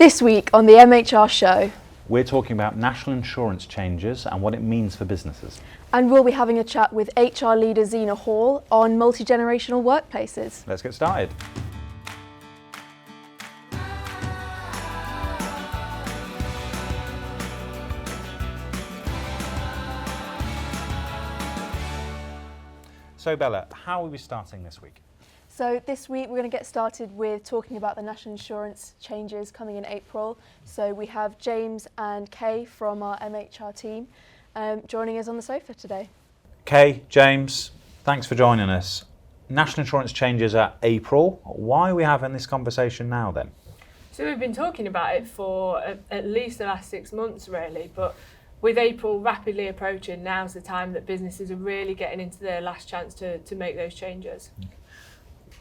This week on the MHR show. We're talking about national insurance changes and what it means for businesses. And we'll be having a chat with HR leader Zena Hall on multi-generational workplaces. Let's get started. So Bella, how are we starting this week? So this week we're going to get started with talking about the national insurance changes coming in April. So we have James and Kay from our MHR team joining us on the sofa today. Kay, James, thanks for joining us. National insurance changes at April. Why are we having this conversation now then? So we've been talking about it for at least the last 6 months really, but with April rapidly approaching, now's the time that businesses are really getting into their last chance to make those changes.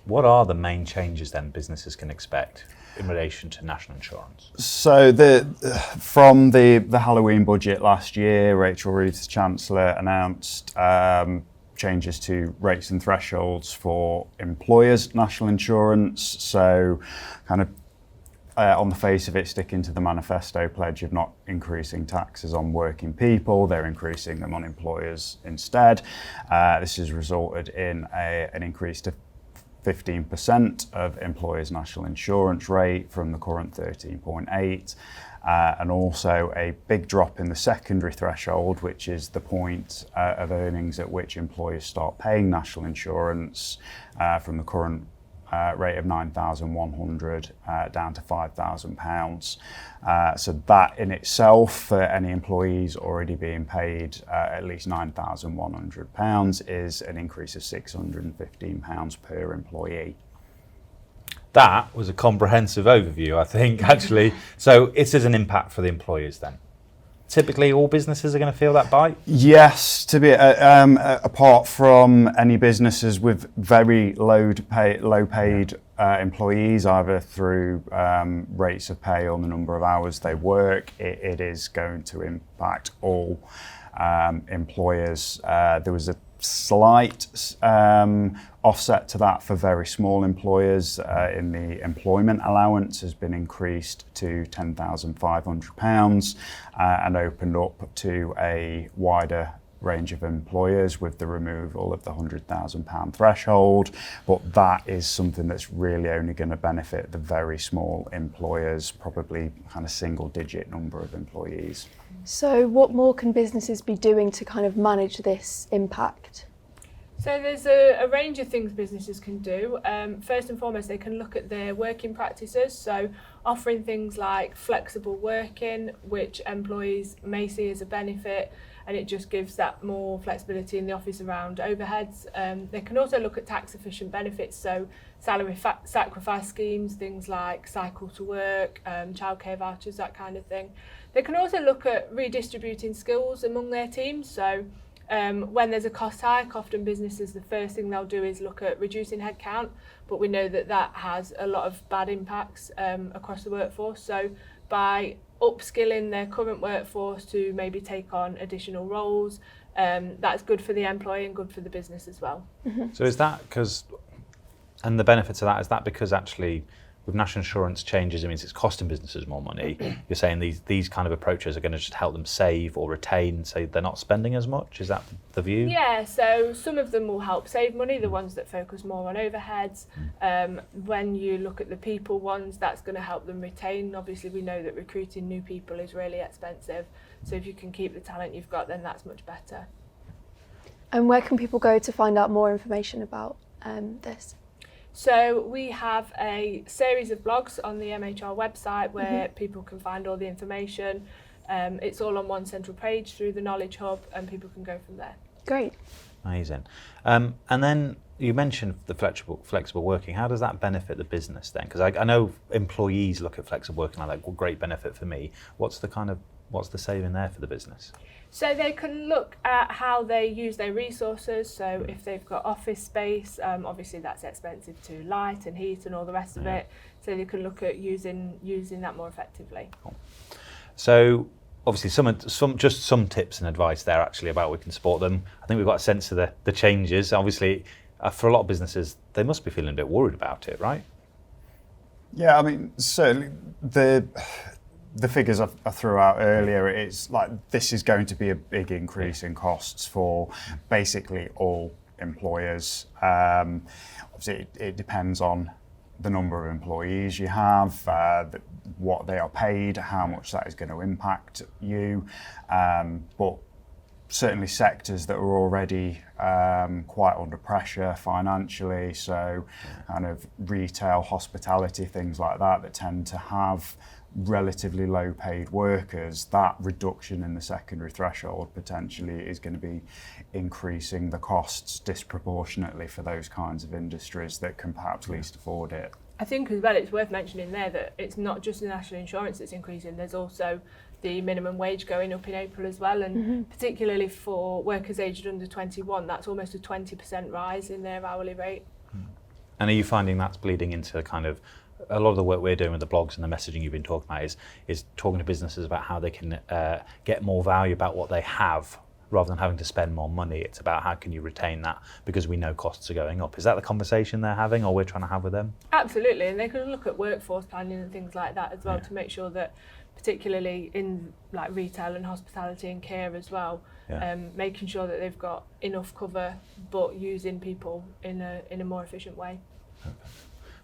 What are the main changes then businesses can expect in relation to national insurance? So from the Halloween budget last year, Rachel Reeves, Chancellor, announced changes to rates and thresholds for employers' national insurance. So kind of on the face of it, sticking to the manifesto pledge of not increasing taxes on working people, they're increasing them on employers instead. This has resulted in an increase to 15% of employers' national insurance rate from the current 13.8, and also a big drop in the secondary threshold, which is the point of earnings at which employers start paying national insurance, from the current rate of £9,100 down to £5,000. So that in itself, for any employees already being paid at least £9,100, is an increase of £615 per employee. That was a comprehensive overview, I think, actually. So it is an impact for the employers then? Typically, all businesses are going to feel that bite? Yes, apart from any businesses with very low paid employees, either through rates of pay or the number of hours they work, it is going to impact all employers. There was a slight offset to that for very small employers in the employment allowance has been increased to £10,500 and opened up to a wider range of employers with the removal of the £100,000 threshold, but that is something that's really only going to benefit the very small employers, probably kind of single digit number of employees. So what more can businesses be doing to kind of manage this impact? So there's a range of things businesses can do. First and foremost, they can look at their working practices, so offering things like flexible working, which employees may see as a benefit, and it just gives that more flexibility in the office around overheads. They can also look at tax efficient benefits, so salary sacrifice schemes, things like cycle to work, childcare vouchers, that kind of thing. They can also look at redistributing skills among their teams, so when there's a cost hike, often businesses, the first thing they'll do is look at reducing headcount, but we know that has a lot of bad impacts across the workforce. So by upskilling their current workforce to maybe take on additional roles, that's good for the employee and good for the business as well. Mm-hmm. So is that because, and the benefits of that, is that because actually with national insurance changes, it means it's costing businesses more money? You're saying these kind of approaches are going to just help them save or retain, so they're not spending as much? Is that the view? Yeah, so some of them will help save money, the ones that focus more on overheads. When you look at the people ones, that's going to help them retain. Obviously, we know that recruiting new people is really expensive, so if you can keep the talent you've got, then that's much better. And where can people go to find out more information about this? So we have a series of blogs on the MHR website where people can find all the information. It's all on one central page through the Knowledge Hub, and people can go from there. Great. Amazing. And then you mentioned the flexible working. How does that benefit the business then? Because I know employees look at flexible working like, well, great benefit for me. What's the saving there for the business? So they can look at how they use their resources. So if they've got office space, obviously that's expensive to light and heat and all the rest of it. So they can look at using that more effectively. Cool. So obviously some tips and advice there actually about how we can support them. I think we've got a sense of the changes. Obviously, for a lot of businesses, they must be feeling a bit worried about it, right? Yeah, I mean, certainly the figures I threw out earlier, it's like this is going to be a big increase in costs for basically all employers. Obviously, it depends on the number of employees you have, what they are paid, how much that is going to impact you. But certainly sectors that are already quite under pressure financially, so kind of retail, hospitality, things like that tend to have relatively low paid workers, that reduction in the secondary threshold potentially is going to be increasing the costs disproportionately for those kinds of industries that can perhaps least afford it. I think as well it's worth mentioning there that it's not just the national insurance that's increasing, there's also the minimum wage going up in April as well, and particularly for workers aged under 21, that's almost a 20% rise in their hourly rate. And are you finding that's bleeding into kind of a lot of the work we're doing with the blogs and the messaging you've been talking about is talking to businesses about how they can get more value about what they have rather than having to spend more money? It's about how can you retain that because we know costs are going up. Is that the conversation they're having or we're trying to have with them? Absolutely, and they can look at workforce planning and things like that as well to make sure that, particularly in like retail and hospitality and care as well, making sure that they've got enough cover but using people in a more efficient way.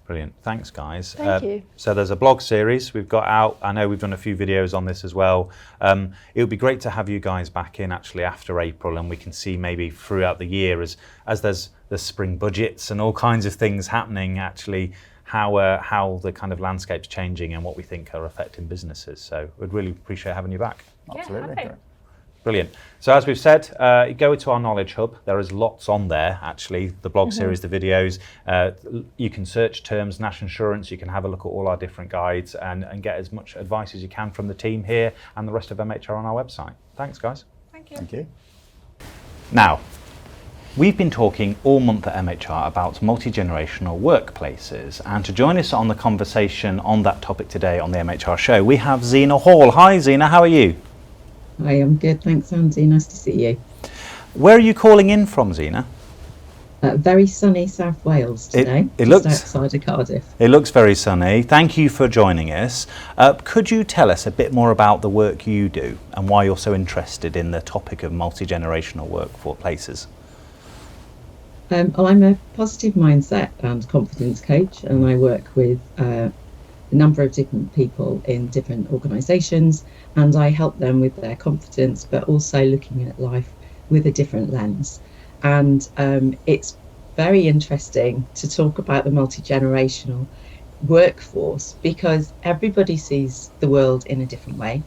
Brilliant. Thanks, guys. Thank you. So there's a blog series we've got out. I know we've done a few videos on this as well. It would be great to have you guys back in actually after April, and we can see maybe throughout the year as there's the spring budgets and all kinds of things happening, actually how the kind of landscape's changing and what we think are affecting businesses. So we'd really appreciate having you back. Absolutely. Okay. Brilliant. So as we've said, go to our Knowledge Hub. There is lots on there, actually, the blog series, the videos. You can search terms, national insurance. You can have a look at all our different guides and get as much advice as you can from the team here and the rest of MHR on our website. Thanks, guys. Thank you. Thank you. Now, we've been talking all month at MHR about multi-generational workplaces. And to join us on the conversation on that topic today on the MHR show, we have Zena Hall. Hi, Zena. How are you? Hi, I'm good. Thanks, Andy. Nice to see you. Where are you calling in from, Zena? Very sunny South Wales today, it just looks outside of Cardiff. It looks very sunny. Thank you for joining us. Could you tell us a bit more about the work you do and why you're so interested in the topic of multi-generational workplaces? Well, I'm a positive mindset and confidence coach, and I work with a number of different people in different organisations, and I help them with their confidence, but also looking at life with a different lens. And it's very interesting to talk about the multi-generational workforce because everybody sees the world in a different way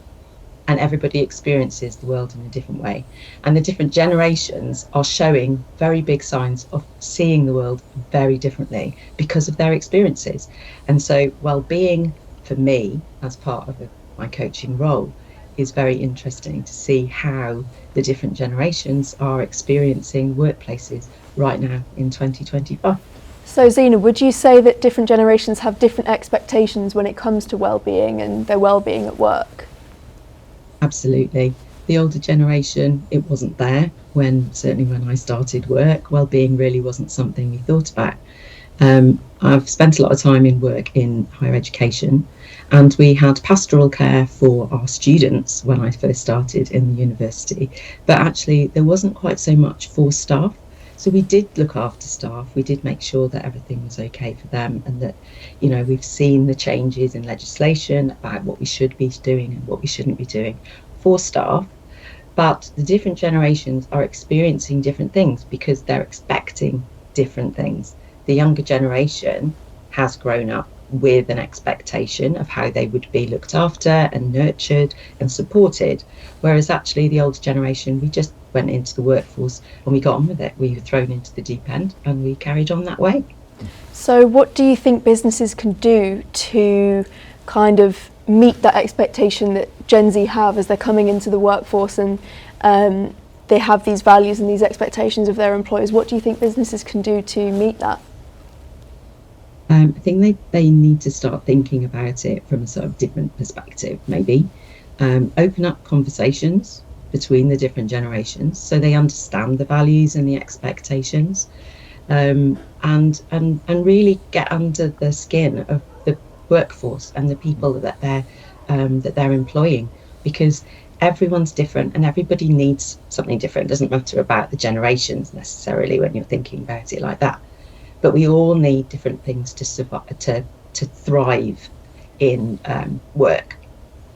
and everybody experiences the world in a different way. And the different generations are showing very big signs of seeing the world very differently because of their experiences. And so well-being for me as part of my coaching role is very interesting to see how the different generations are experiencing workplaces right now in 2025. So Zena, would you say that different generations have different expectations when it comes to well-being and their well-being at work? Absolutely. The older generation, it wasn't there certainly when I started work. Well-being really wasn't something we thought about. I've spent a lot of time in work in higher education, and we had pastoral care for our students when I first started in the university, but actually there wasn't quite so much for staff. So we did look after staff, we did make sure that everything was okay for them, and that, you know, we've seen the changes in legislation about what we should be doing and what we shouldn't be doing for staff. But the different generations are experiencing different things because they're expecting different things. The younger generation has grown up with an expectation of how they would be looked after and nurtured and supported, whereas actually the older generation, we just went into the workforce and we got on with it. We were thrown into the deep end and we carried on that way. So what do you think businesses can do to kind of meet that expectation that Gen Z have as they're coming into the workforce and they have these values and these expectations of their employers? What do you think businesses can do to meet that? I think they need to start thinking about it from a sort of different perspective, maybe. Open up conversations between the different generations so they understand the values and the expectations, and really get under the skin of workforce and the people that they're employing, because everyone's different and everybody needs something different. It doesn't matter about the generations necessarily when you're thinking about it like that, but we all need different things to survive, to thrive in work.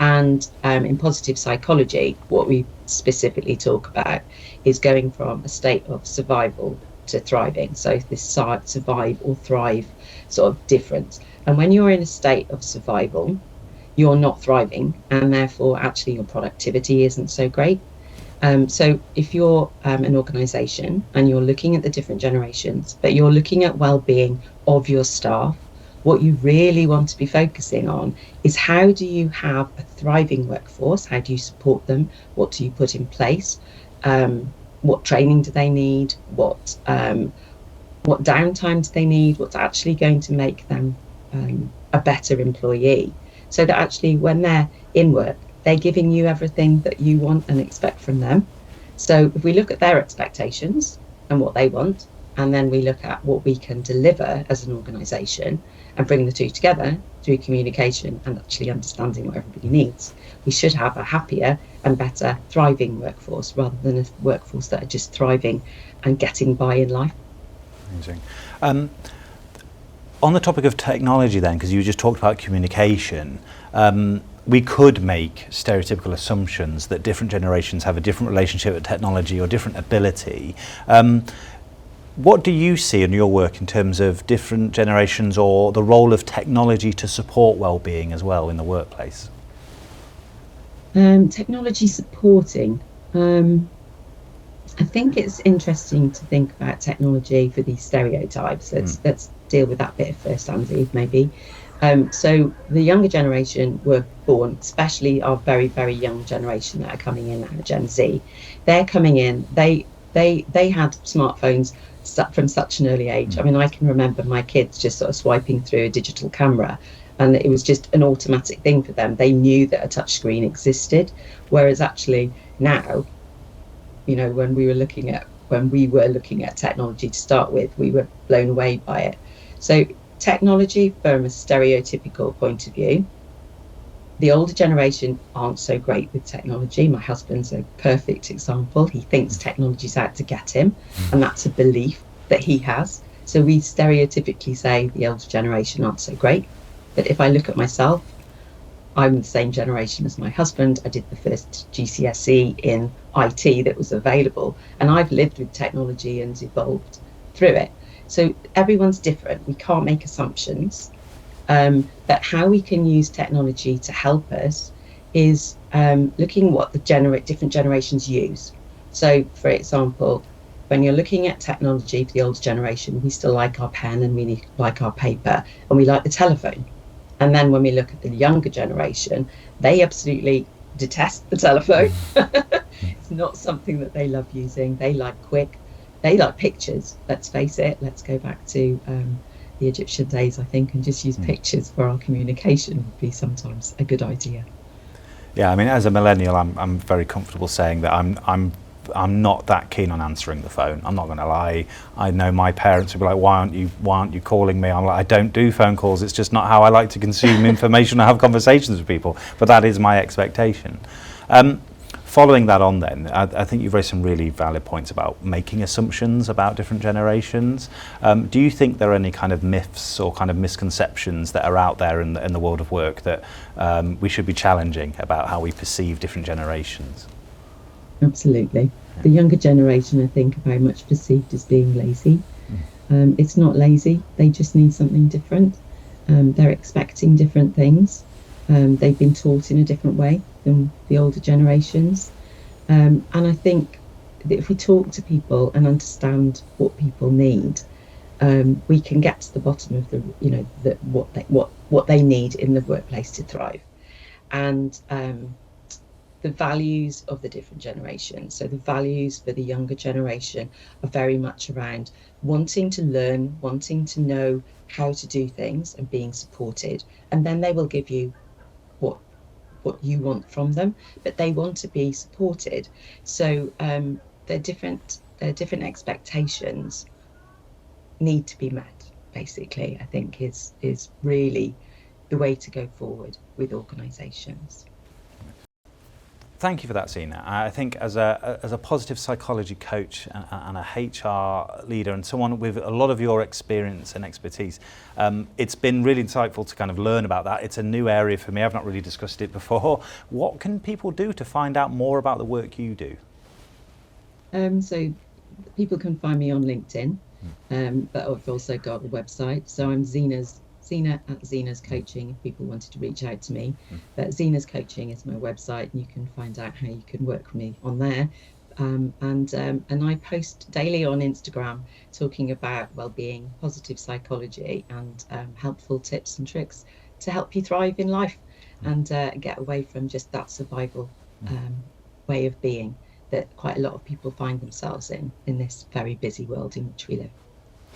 And in positive psychology, what we specifically talk about is going from a state of survival to thriving. So this survive or thrive sort of difference. And when you're in a state of survival, you're not thriving, and therefore actually your productivity isn't so great. So if you're an organisation and you're looking at the different generations, but you're looking at well-being of your staff, what you really want to be focusing on is how do you have a thriving workforce? How do you support them? What do you put in place? What training do they need? What downtime do they need? What's actually going to make them a better employee? So that actually when they're in work, they're giving you everything that you want and expect from them. So if we look at their expectations and what they want, and then we look at what we can deliver as an organisation and bring the two together through communication and actually understanding what everybody needs, we should have a happier and better thriving workforce rather than a workforce that are just thriving and getting by in life. Amazing. On the topic of technology then, because you just talked about communication, we could make stereotypical assumptions that different generations have a different relationship with technology or different ability. What do you see in your work in terms of different generations or the role of technology to support well-being as well in the workplace? Technology supporting. I think it's interesting to think about technology for these stereotypes. Let's deal with that bit first, Andy, maybe. So the younger generation were born, especially our very, very young generation that are coming in now, Gen Z. They're coming in, they had smartphones from such an early age. I mean, I can remember my kids just sort of swiping through a digital camera, and it was just an automatic thing for them. They knew that a touch screen existed, whereas actually now, you know, when we were looking at technology to start with, we were blown away by it. So technology from a stereotypical point of view, the older generation aren't so great with technology. My husband's a perfect example. He thinks technology's out to get him, and that's a belief that he has. So we stereotypically say the older generation aren't so great. But if I look at myself, I'm the same generation as my husband. I did the first GCSE in IT that was available, and I've lived with technology and evolved through it. So everyone's different. We can't make assumptions. But how we can use technology to help us is looking what the different generations use. So, for example, when you're looking at technology for the older generation, we still like our pen and we like our paper and we like the telephone. And then when we look at the younger generation, they absolutely detest the telephone. It's not something that they love using. They like they like pictures, let's face it. Let's go back to the Egyptian days, I think, and just use pictures for our communication would be sometimes a good idea. Yeah, I mean, as a millennial, I'm very comfortable saying that I'm not that keen on answering the phone. I'm not going to lie. I know my parents would be like, why aren't you calling me? I'm like, I don't do phone calls. It's just not how I like to consume information or have conversations with people. But that is my expectation. Following that on then, I think you've raised some really valid points about making assumptions about different generations. Do you think there are any kind of myths or kind of misconceptions that are out there in the world of work that we should be challenging about how we perceive different generations? Absolutely. The younger generation, I think, are very much perceived as being lazy. It's not lazy. They just need something different. They're expecting different things. They've been taught in a different way than the older generations. And I think that if we talk to people and understand what people need, we can get to the bottom of what they need in the workplace to thrive. And the values of the different generations. So the values for the younger generation are very much around wanting to learn, wanting to know how to do things and being supported. And then they will give you what you want from them, but they want to be supported. So their different expectations need to be met, basically, I think is really the way to go forward with organisations. Thank you for that, Zina. I think as a positive psychology coach and a HR leader and someone with a lot of your experience and expertise, it's been really insightful to kind of learn about that. It's a new area for me. I've not really discussed it before. What can people do to find out more about the work you do? So people can find me on LinkedIn, but I've also got a website. So I'm Zina at Zina's Coaching if people wanted to reach out to me. But Zina's Coaching is my website, and you can find out how you can work with me on there. And I post daily on Instagram talking about well-being, positive psychology, and helpful tips and tricks to help you thrive in life and get away from just that survival way of being that quite a lot of people find themselves in this very busy world in which we live.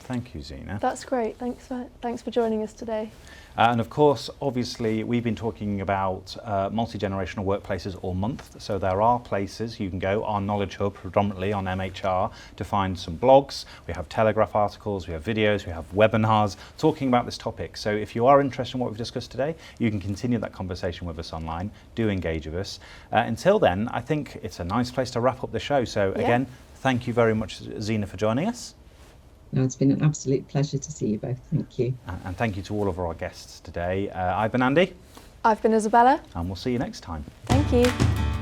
Thank you, Zina. That's great. Thanks for joining us today. And of course, obviously, we've been talking about multi-generational workplaces all month. So there are places you can go. Our Knowledge Hub, predominantly on MHR, to find some blogs. We have Telegraph articles, we have videos, we have webinars talking about this topic. So if you are interested in what we've discussed today, you can continue that conversation with us online. Do engage with us. Until then, I think it's a nice place to wrap up the show. So again, thank you very much, Zina, for joining us. No, it's been an absolute pleasure to see you both. Thank you. And thank you to all of our guests today. I've been Andy. I've been Isabella. And we'll see you next time. Thank you.